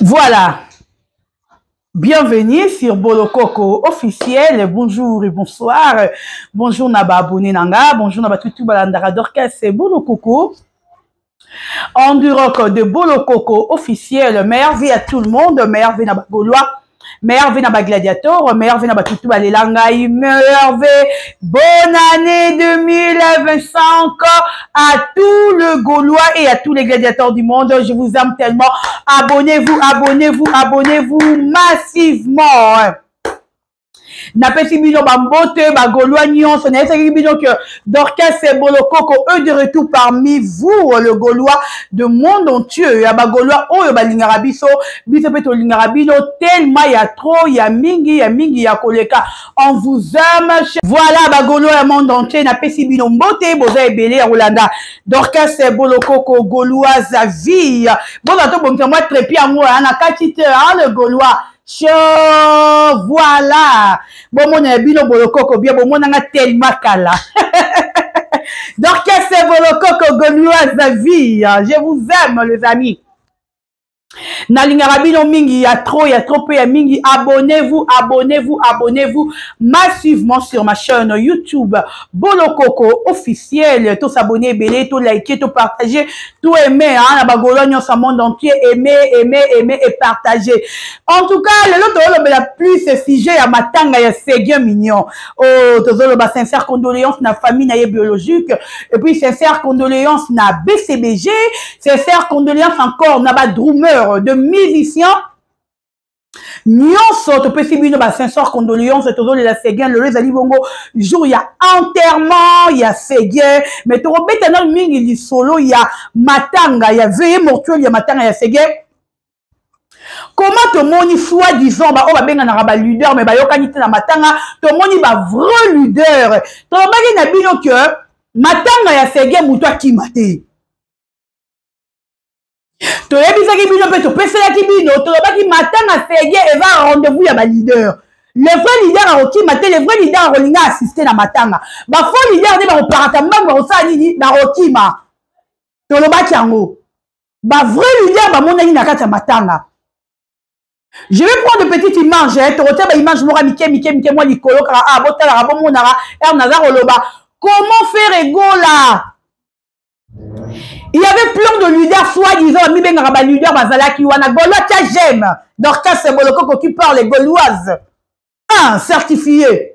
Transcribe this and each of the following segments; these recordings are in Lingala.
Voilà. Bienvenue sur Bolokoko officiel. Bonjour et bonsoir. Bonjour Naba abonné Nanga. Bonjour Naba Tutu Balandara Dorcas c'est Bolokoko. En direct de Bolokoko officiel. Meilleure vie à tout le monde. Meilleure vie Naba Gaulois. Meilleure vie Naba Gladiator. Meilleure vie Naba Tutu Balangai. Meilleure vie. Bonne année 2025 à tout le Gaulois et à tous les gladiateurs du monde. Je vous aime tellement. Abonnez-vous, abonnez-vous, abonnez-vous massivement. Napesi bino bambote ba Gaulois nyonso na esa bino que Dorcas et Bolokoko eux de retour parmi vous le Gaulois de monde entier ya ba Gaulois oyo ba lingara biso biso pe to lingara bino tellement ya trop ya mingi ya koleka on vous aime voilà ba Gaulois ya monde entier napesi bino mbote boza ebele ya Rolanda Dorcas et Bolokoko Gauloise à vie bon to bon moi trépi amour na katite le Gaulois voilà. Bon, mon abino Bolokoko bien, bon, mon a tellement kala. Donc, c'est Bolokoko Gauloise à vie. Je vous aime, les amis. Nalingarabino mingi, il y a trop peu, ya mingi. Abonnez-vous, abonnez-vous, abonnez-vous massivement sur ma chaîne YouTube Bolokoko officiel. Tous s'abonner, belé, tout liker, tout partager, tout aimer, hein, la bagologne, ça monde entier, aimer et partager. En tout cas, le lot la plus sujet à matanga ya Séguin mignon. Oh, tozolo ba sincère condoléances na famille na biologique et puis sincère condoléances na BCBG, sincère condoléances encore na ba drummer de musiciens nyonso to pesi bino ba sincère condoléances tozolo la Séguin le les ali bongo jour ya enterrement ya Séguin mais to robeta na mingi li solo ya matanga ya veillée mortuaire ya matanga ya Séguin. Comment te moni soi-disant ba o ba benga na ba leader mais ba yokani te na matanga to moni ba vrai leader to ba na bino que matanga ya Séguin muto akimate to yebisaki bino pe to peselaki bino to ba ki matanga Séguin et va rendez-vous ya ba leader le vrai leader a okimate le vrai leader a rolinga assister na matanga ba faux leader ne ba oparata mbanga osa nini na okima to lo ba tiango ba vrai leader ba monani na kata matanga. Je vais prendre de petites images, tu retiens ma image, moi, Mike, moi, Nicolo, ah, Botala, Rabomonara, Ernazar, Oloba. Comment faire ego là? Il y avait plein de leaders, soi-disant, mi ben raba leader, Bazalaki, Wana, Gaulois, tiens, j'aime. Dorcas, c'est Bolokoko qui parle, les Gauloises. Un, certifié.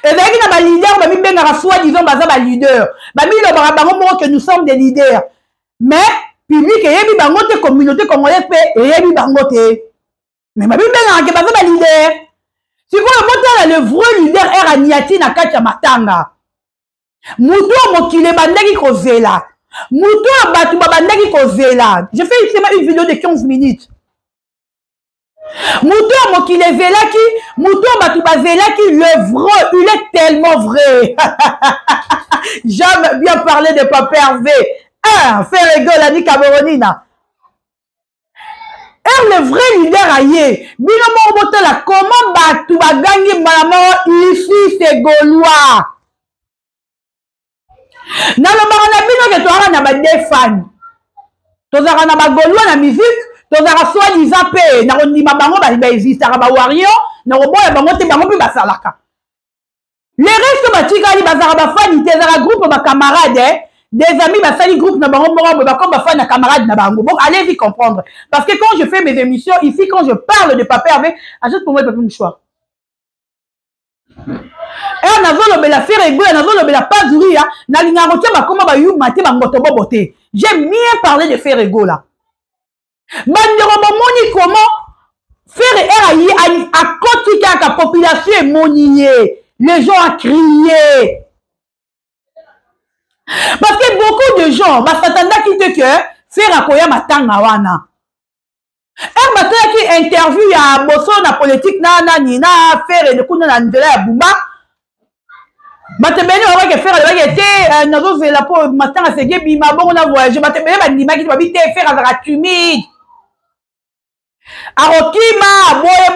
Et bien, il y a des leaders, mi ben raba, soi-disant, Bazalaki, leader. Mi le barabaro, que nous sommes des leaders. Mais, public, et yebi bangote, communauté, congolaise, et yebi bangote. Mais ma bible n'a pas de leader. Si vous le vrai leader est Niati na kacha matanga. Muto mokile bandaki kozela. Muto batu bandaki kozela. Je fais ici une vidéo de 15 minutes. Muto mokile zelaki, muto batu bazelaki le vrai, il est tellement vrai. J'aime bien parler de Papa Hervé. Faire rigole à Ni Cameronina. Le vrai leader aïe, bino la comment batu bagangi malama ici c'est Gaulois. Na lo marana bino que tu na ba des fans. Tozara na ba Gaulois na musique, tozara soi-disant pe na ondima bango ba existe ba warrior, na roboya bango te bango pe basalaka. Les restes batikali bazara ba fan te zara groupe ba camarades. Des amis, bah, ça, les groupes, comme ma femme, camarade, bon, allez-y comprendre. Parce que quand je fais mes émissions, ici, quand je parle de Papa Hervé, ajoute pour moi, il n'y a pas de choix. Et on a vu la faire égouer, on a vu la pas du riz, na lingarotia, bah, comment bah, you, maté, bah, ngotobo, beauté. J'aime bien parler de faire égouer, là. Bandero, bah, moni, comment faire égouer, à côté, la population est moniée. Les gens ont crié. Parce que beaucoup de gens, bah, s'attendent qui te que faire à quoi matanga wana. Un matin qui interview ya bosso na politique na nina faire de kuna na ndela ya bumba. Matebeni wa ke faire le été nazo zela po matanga se gebi ma bon na voyage matebeni ba ndima ki ba bité faire à timide. Arokima, boye.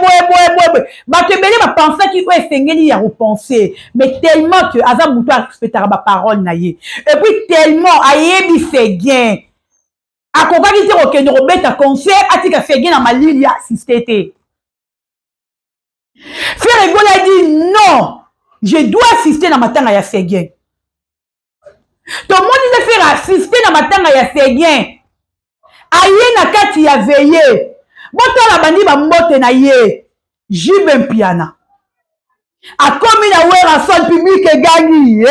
Matebeni ba penser qui est sengeli ya repenser. Mais tellement que Azam Moutou a respecté ma parole naïe. Et puis tellement ayebi c'est bien. akokaki te kokende kobeta concert atika Fegge na malili ya assisté te. Frère Egola a dit non, je dois assister na matanga ya Fegge. Tout le monde dit de faire assister na matanga ya Fegge. Aye na kati ya veillé. Bota la bandi ba mbote na ye. Jibe mpiana. A komi na wera sol public e gani.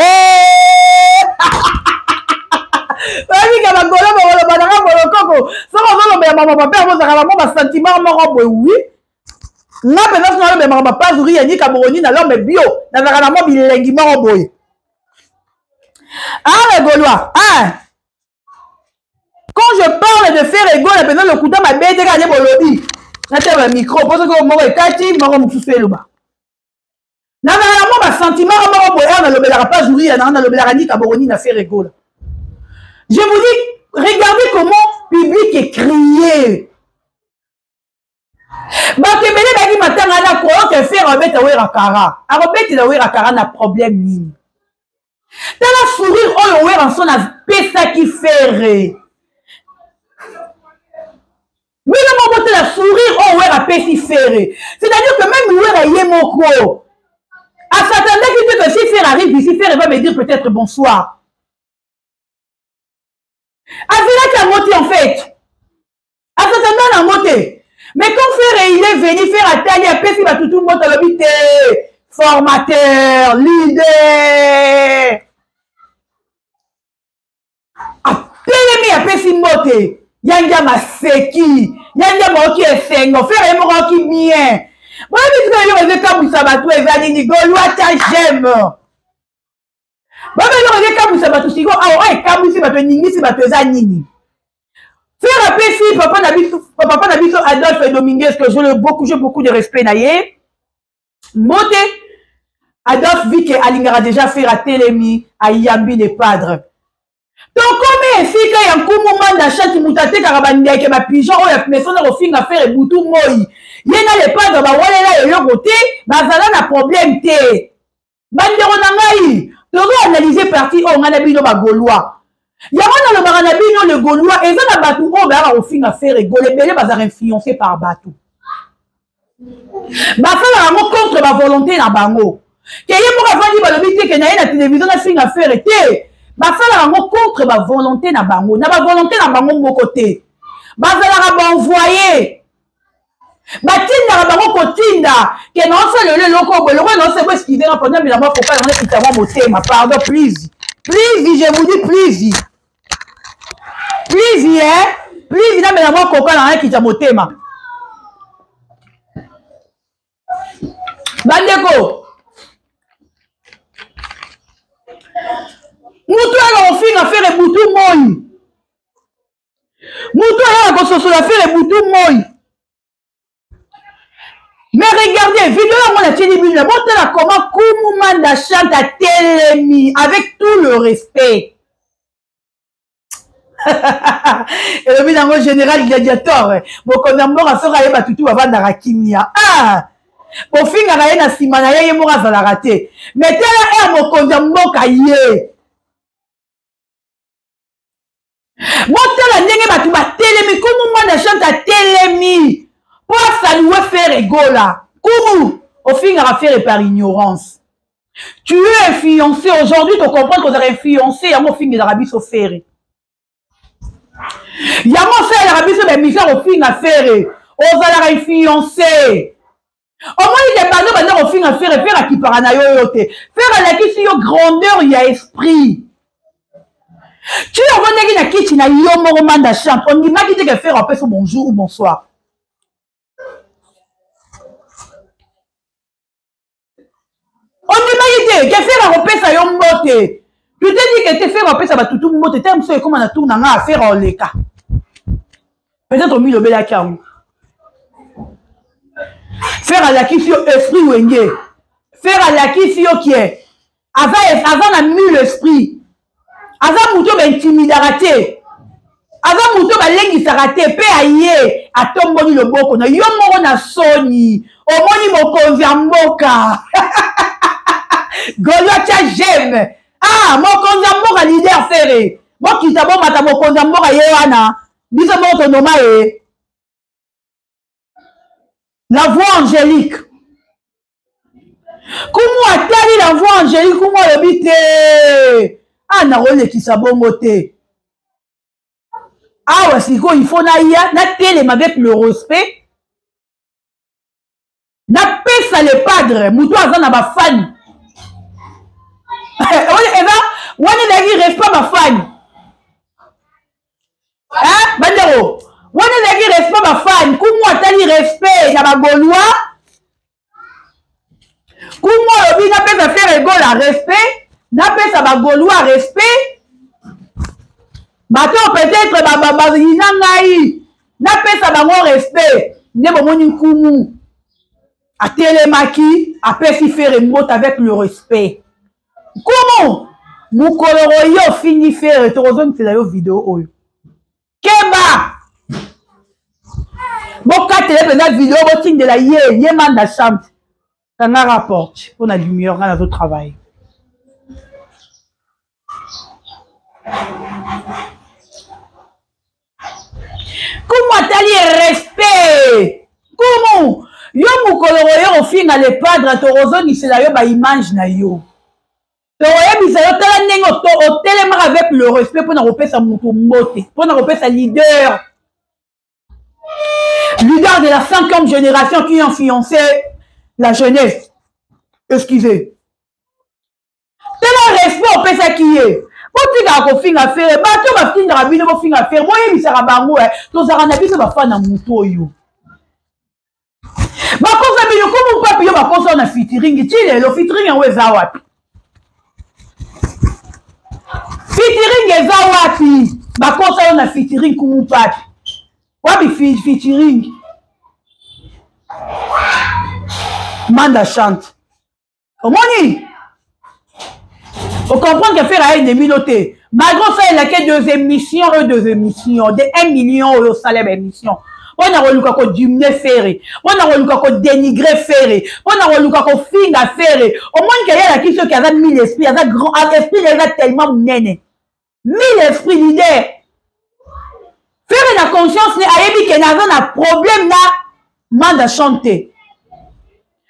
Wami ka bagolo bagolo bananga bolo koko. Soko zolo be mama papa mo zakala mo ba sentiment mo robo oui. Na pena sona be mama papa zuri ya ni ka boroni na l'homme bio. Na zakala mo bilengi mo robo. Ah les Gaulois, ah. Quand je parle de faire Egola, le coup de ma bête est gagné pour le lobby. N'attends le micro, parce que moi, Kati, moi, je suis fait le bas. N'a pas sentiment, moi, on a le bélara pas jouri, on a le bélara ni Kaboroni n'a fait Egola. Je vous dis, regardez comment le public est crié. Bakebele baki matanga na ko que faire Robert Awera Kara. Robert Awera Kara n'a problème ni. T'as la sourire oh Awera son a pesa qui fait. Mais le moment de la sourire, oh ouais, la paix si ferré. C'est-à-dire que même où est yé mon co. À s'attendre que si fer arrive ici, fer va me dire peut-être bonsoir. À cela qui a monté en fait. À s'attendre à monter. Mais quand fer il est venu faire attaquer à paix si va tout le monde à l'habité. Formateur, leader. À peine à paix si monter. Yanga maseki, yanga moki esengo, faire émora qui bien. Moi, je vais dire que vous savez tout, Evanini, Gaulois, j'aime. Moi, je vais dire que vous savez tout, si vous avez un si vous avez nini, si vous avez zanini. Faire un peu si papa n'habite Adolphe Dominguez, que j'ai beaucoup de respect, naïe. Moté, Adolphe vit qu'Alingara déjà fait à Télémi, à Yambi les padres. Donc, comme si il y a un coup de chat qui moutate carabani avec ma pigeon, ou la maison de refine à faire et boutou moi. Il y a les pas de ma wallet et le côté, mais ça n'a pas problème. Bandero Nangaï, tu dois analyser partie au Manabino Gaulois. Il y a un le Maranabino le Gaulois, et ça n'a pas tout, on va refine à faire et Gaulé, mais les bazar influencé par Batou. Ma femme a contre ma volonté dans Bango. Qu'il y a un avant dit le métier que la télévision a fait à faire et basala bango contre ba volonté na bango na ba volonté na bango mo côté basala ba envoyer batinda bango kotinda que non c'est le loko le roi non c'est quoi ce qui vient pendant mais la moi faut pas on est tellement motema pardon please je vous dis please na mais la moi coco na qui t'a motema bandeko Moutou a offert à faire les boutons moi. Moutou a construit à faire les boutons moi. Mais regardez, vidéo on a tenu bien. Montre la comment Koumoumanda chante à Télémi avec tout le respect. Et le bilan général gladiateur. Bon qu'on a mort à faire à Yabatutu avant d'Arakimia. Ah! Au fin à la Simana yé mort à la raté. Mais tel est mon condamnement cahier. Monte la ndenge batu ba Télémi kumu mwana chante à Télémi pour saluer faire Egola kumu au fin à faire par ignorance tu es influencé aujourd'hui tu comprends que vous avez influencé à mon fin de l'Arabie au faire y a mon fait l'Arabie sur les misères au fin à faire aux allez influencé au moins il est pas au fin à faire à qui paranayo yote faire à la question grandeur il y a esprit. Tu es en train de dire que tu as un moment chante. On dit qu'il te faire un peu bonjour ou bonsoir. On dit que faire un peu ça yon mote. Tu te dis que te faire un peu ça va tout le monde. Tu es comme on a tout à faire en les cas. Peut-être au milieu de la cam. Faire à la question esprit ou engé. Faire à la question qui est avant la mule esprit. Avant mouto ba intimidaraté. Avant mouto ba lengi sarate pe aye atomboni loboko na yo moko na soni. Omoni mokonzi ya mboka. Gaulois tia j'aime. Ah, mokonzi ya mboka leader ferré. Mokita bo mata mokonzi ya mboka ye wana. biso moko tonoma ye la voix angélique kumu atali la voix angélique kumu alobi te nakolekisa bongo te awa sikoyo il faut naya natelema avec le respect napesa le padre mutu aza na bafani wana ezalaki respect bafani bandeko wana ezalaki respect bafani kumu atali respect na bagaulois kumu olobi napesa faire égole à respect napesa bagaulois respect bato peut-être bazina ngai napesa bango respect nde bomoni nkumu atelemaki apesi faire mbote avec le respect nkumu mokolo oyo ofingi faire tokozongisela yo video oyo keba bokatele mpenza video botindela ye manda chante kanga rapporte mpo na lumière nga nazotravaille kumu atali respect kumu yo mokolo oyo ofinga le padre tokozongisela yo baimage na yo tokoyebisa yo tala ndenge otelemaka avec le respect mpona kopesa moto mbote mpona kopesa leader de la 5e génération qui influencé la jeunesse excusez tala respect opesaki ye botikaka kofinga fere bato bafingaka bino bofinga fere boyebisaka bango tozalaka na biso bafana motu oyo bakosa bino komu mpapi yo bakosa na fitiringi ti lelo fitiringi yango eza wapi fitiringi eza wapi bakosa yo na fitiringi kumu mpapi wapi fitiringi manda chante omoni ocomprendre que faire à ennemi noté malgré ça il a que 2 émissions de 1 million au salaire émission on a reluka ko diminuer faire on a reluka ko dénigrer faire on a reluka ko finga faire au moins qu'il y a qui ceux qui avaient 1000 esprits avec grand esprit les a tellement nene 1000 esprits leader faire la conscience ne ayebi que n'avait un problème là manda chanter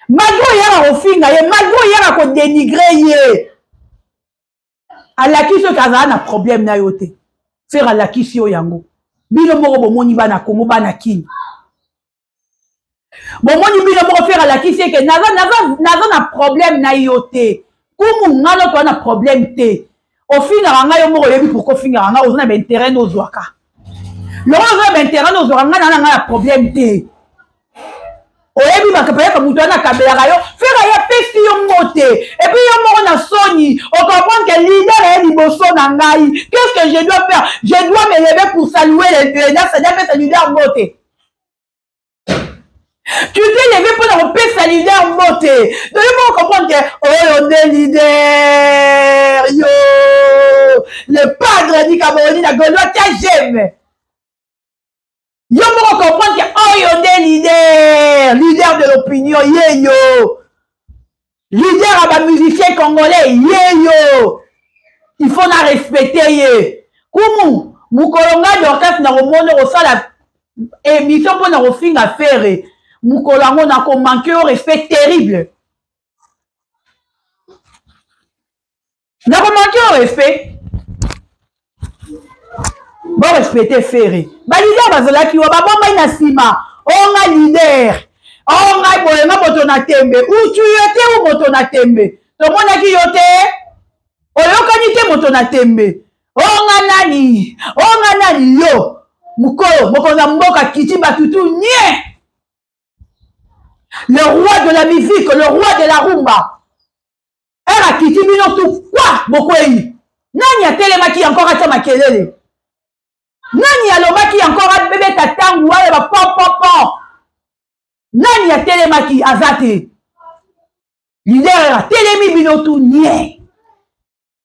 malgré yara ko finga ye malgré yara ko dénigrer ye alaki soki azala na problème na yo te faire alakisi yo yango bino moko bomoni bana Congo bana kini bomoni bino moko faire alakisi eke naza na problème na yo te kumu ngalo to na problème te ofingaka ngai yo moko oyebi pourquoi ofingaka ngai oza na baintérêt nozwaka loko oza na baintérêt nozwaka ngai nana ngai na problème te oyebi bakapayaka mutu wana akabelaka yo fera ye pesi yo mbote epuis yo moko na soni ocomprendre que leader eye liboso na ngai qu'est-ce que je dois faire je dois me lever pour saluer les napesa leader mbote tu t'es levé mpona kopesa leader mbote toyebi ocomprendre que oyo nde leader yo le padre di kaboroni na gaulois tia j'aime yo moko comprendre que oyo nde leader de l'opinion yeyo leader à ba musicien congolais yeyo il faut na respecter ye kumu mukolo nga Dorcas na komona kosala émission mpona kofinga fere mukolo yango na komanke au respect terrible na komanke au respect bon respecter fere ba leader bazalaki wa babombai na nsima onga leader onga boyenga moto na tembe utu yo te ou moto na tembe tomonaki yo te oyokani te moto na tembe onga nani yo mukolo mokonza mboka kiti batutu nie le roi de la musique le roi de la rumba era kiti bino tu kwa bokwei nani atelemaki encore atia makelele nani alobaki encore abebeta tangu wale ba pom nani atelemaki azate leader atelemi bino tu nie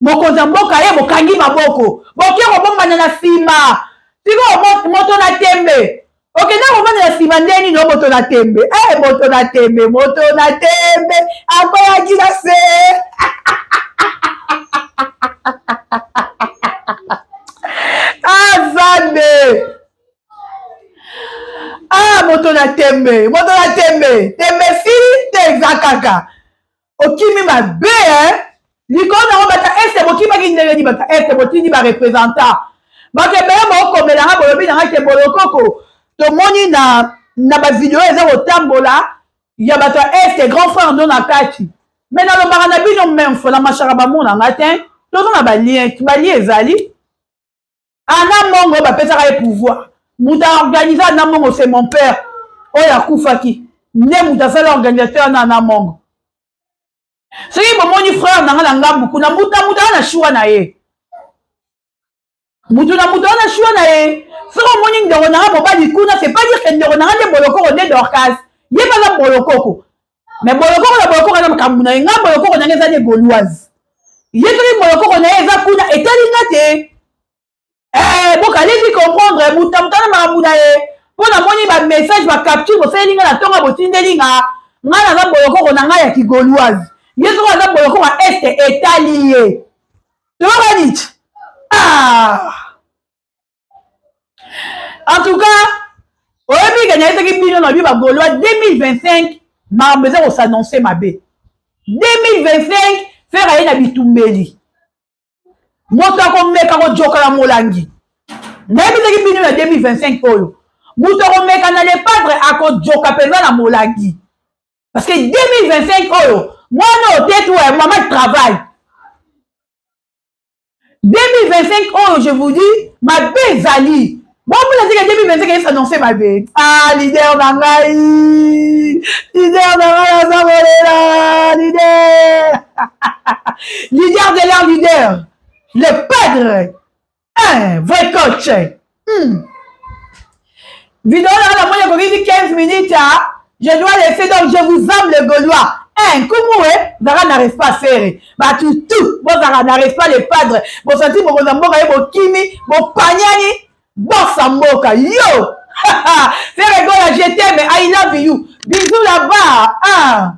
mokonza mboka ye bokangi maboko boke kobombana na nsima siko moto na tembe okenda kobombana na nsima ndeni no moto na tembe moto na tembe akoyaki na se azande na tembe tembe fili te zakaka okimi mabe likolo nango bata este bokimaki ndenge ni bata este botindi barepresentant bakebeye bokomelanga bolobi nanga ke bolokoko tomoni na bavideo eza kotambola ya bato ya este grand frère ndo na kati me nalobaka na bino memfo na mashaka bamonanga te tozo na balien ezali ana mongo bapesaka ye pouvoir moto aorganize ana mongo c'est mon père oyo akufaki nde moto asala organisateur na ana mongo soki bomoni frère nanga na ngambu kuna mutu ana shuwa na ye mutu ana shuwa na ye soki omoni ndeko nanga mobali kuna c'est pas dire que ndeko nanga nde bolokoko nde dorcas ye baza bolokoko mais bolokoko na bolokoko na makambo na ye nga bolokoko nanga eza nde gauloise ye soki bolokoko na ye eza kuna etalinga te boka allez-y comprendre mutu ana makambo na ye mpo namoni bamessage bacapture bosayelinga na ntongo botindelinga nga naza bolokoko na ngai ya kigauloise ye soki aza bolokoko ya este etali ye toyokaniti en tout cas oyebi ke nayesaki bino na bi bagaulois 2025 makambo eza kosannonce mabe 2025 fere aye na bitumbeli moto akomeka kojokala molangi nayebisaki bino na 2025 oyo moto akomeka na lepadre akojoka mpenza na molangi parce que 2025 oyo mwana otetu ya mama travail 2025 oyo je vous dis mabe ezali bompona tika 2025 esanonce mabe leader na ngai aza kolela leader de leur leader le padre vrai coach vidéo là la moyenne comme 15 minutes je dois laisser donc je vous aime le Gaulois comment Zara n'arrive pas à faire bah tout bon Zara n'arrive pas les padres bon senti bon zamboka et bon kimi bon panyani bon samboka yo faire rigolo je t'aime I love you bisous là-bas